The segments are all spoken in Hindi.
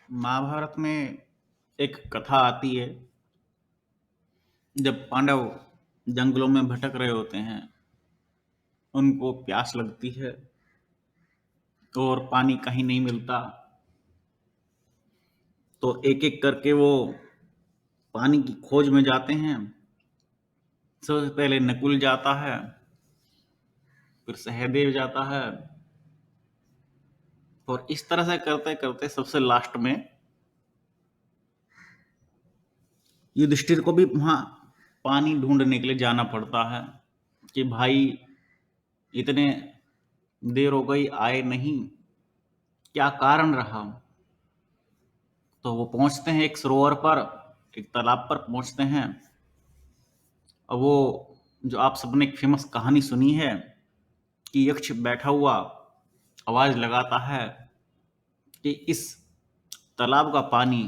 महाभारत में एक कथा आती है। जब पांडव जंगलों में भटक रहे होते हैं, उनको प्यास लगती है और पानी कहीं नहीं मिलता। तो एक एक करके वो पानी की खोज में जाते हैं। सबसे पहले नकुल जाता है, फिर सहदेव जाता है, और इस तरह से करते करते सबसे लास्ट में युधिष्ठिर को भी वहां पानी ढूंढने के लिए जाना पड़ता है कि भाई इतने देर हो गई, आए नहीं, क्या कारण रहा। तो वो पहुंचते हैं एक सरोवर पर, एक तालाब पर पहुंचते हैं। और वो जो आप सबने एक फेमस कहानी सुनी है कि यक्ष बैठा हुआ आवाज लगाता है कि इस तालाब का पानी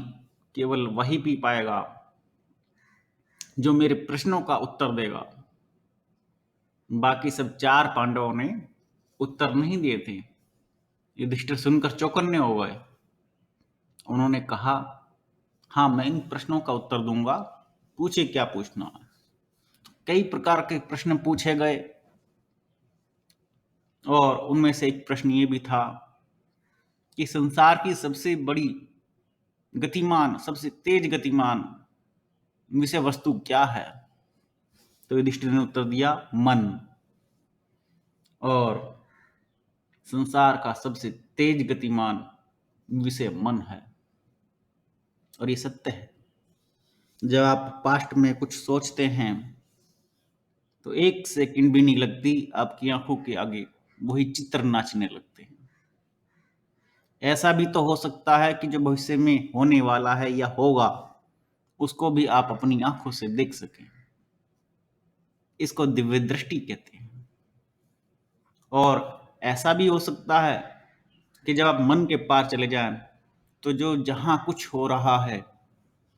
केवल वही पी पाएगा जो मेरे प्रश्नों का उत्तर देगा। बाकी सब चार पांडवों ने उत्तर नहीं दिए थे। युधिष्ठिर सुनकर चौकन्ने हो गए। उन्होंने कहा, हाँ, मैं इन प्रश्नों का उत्तर दूंगा, पूछे क्या पूछना है। कई प्रकार के प्रश्न पूछे गए और उनमें से एक प्रश्न ये भी था कि संसार की सबसे बड़ी गतिमान, सबसे तेज गतिमान विषय वस्तु क्या है। तो युधिष्ठिर ने उत्तर दिया, मन। और संसार का सबसे तेज गतिमान विषय मन है, और ये सत्य है। जब आप पास्ट में कुछ सोचते हैं तो एक सेकंड भी नहीं लगती, आपकी आंखों के आगे वही चित्र नाचने लगते हैं। ऐसा भी तो हो सकता है कि जो भविष्य में होने वाला है या होगा, उसको भी आप अपनी आंखों से देख सकें। इसको दिव्य दृष्टि कहते हैं। और ऐसा भी हो सकता है कि जब आप मन के पार चले जाएं तो जो जहां कुछ हो रहा है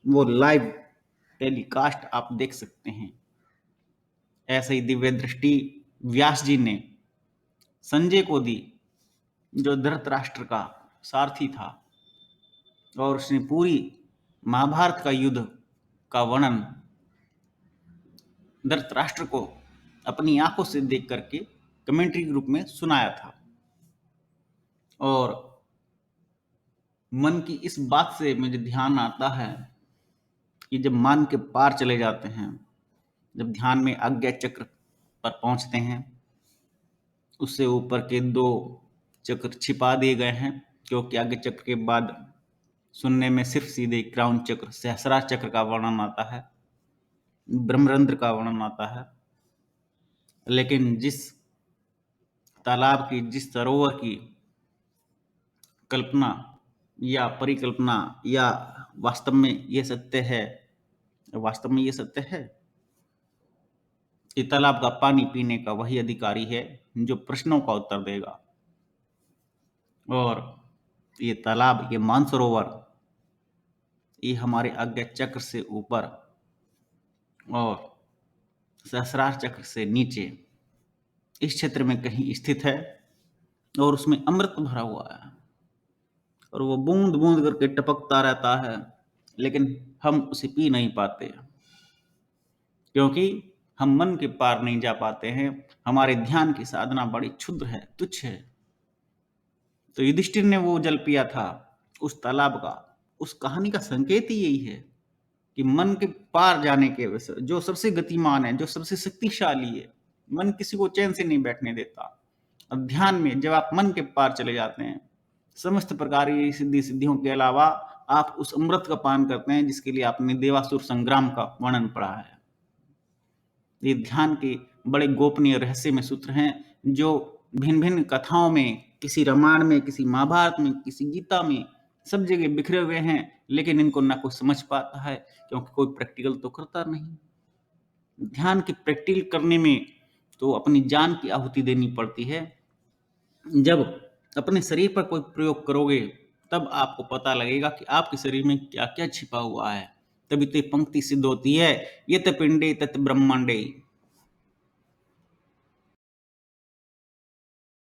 वो लाइव टेलीकास्ट आप देख सकते हैं। ऐसे ही दिव्य दृष्टि व्यास जी ने संजय को दी, जो धृतराष्ट्र का सारथी था, और उसने पूरी महाभारत का युद्ध का वर्णन धृतराष्ट्र को अपनी आंखों से देख करके कमेंट्री के रूप में सुनाया था। और मन की इस बात से मुझे ध्यान आता है कि जब मन के पार चले जाते हैं, जब ध्यान में आज्ञा चक्र पर पहुंचते हैं, उससे ऊपर के दो चक्र छिपा दिए गए हैं, क्योंकि आज्ञा चक्र के बाद सुनने में सिर्फ सीधे क्राउन चक्र, सहस्रार चक्र का वर्णन आता है, ब्रह्मरंध्र का वर्णन आता है। लेकिन जिस तालाब की, जिस सरोवर की कल्पना या परिकल्पना या वास्तव में ये सत्य है, वास्तव में ये सत्य है कि तालाब का पानी पीने का वही अधिकारी है जो प्रश्नों का उत्तर देगा। और ये तालाब, ये मानसरोवर, ये हमारे आज्ञा चक्र से ऊपर और सहस्रार चक्र से नीचे इस क्षेत्र में कहीं स्थित है, और उसमें अमृत भरा हुआ है, और वो बूंद बूंद करके टपकता रहता है, लेकिन हम उसे पी नहीं पाते क्योंकि हम मन के पार नहीं जा पाते हैं। हमारे ध्यान की साधना बड़ी क्षुद्र है, तुच्छ है। तो युधिष्ठिर ने वो जल पिया था उस तालाब का। उस कहानी का संकेत ही यही है कि मन के पार जाने के वजह जो सबसे गतिमान है, जो सबसे शक्तिशाली है, मन किसी को चैन से नहीं बैठने देता। अब ध्यान में जब आप मन के पार चले जाते हैं, समस्त प्रकार की सिद्धियों के अलावा आप उस अमृत का पान करते हैं जिसके लिए आपने देवासुर संग्राम का वर्णन पढ़ा है। ये ध्यान के बड़े गोपनीय रहस्य में सूत्र हैं जो भिन्न भिन्न कथाओं में, किसी रामायण में, किसी महाभारत में, किसी गीता में, सब जगह बिखरे हुए हैं, लेकिन इनको ना कोई समझ पाता है क्योंकि कोई प्रैक्टिकल तो करता नहीं। ध्यान की प्रैक्टिकल करने में तो अपनी जान की आहुति देनी पड़ती है। जब अपने शरीर पर कोई प्रयोग करोगे तब आपको पता लगेगा कि आपके शरीर में क्या क्या छिपा हुआ है। तभी तो ये पंक्ति सिद्ध होती है, यत पिंडे तत ब्रह्मांडे।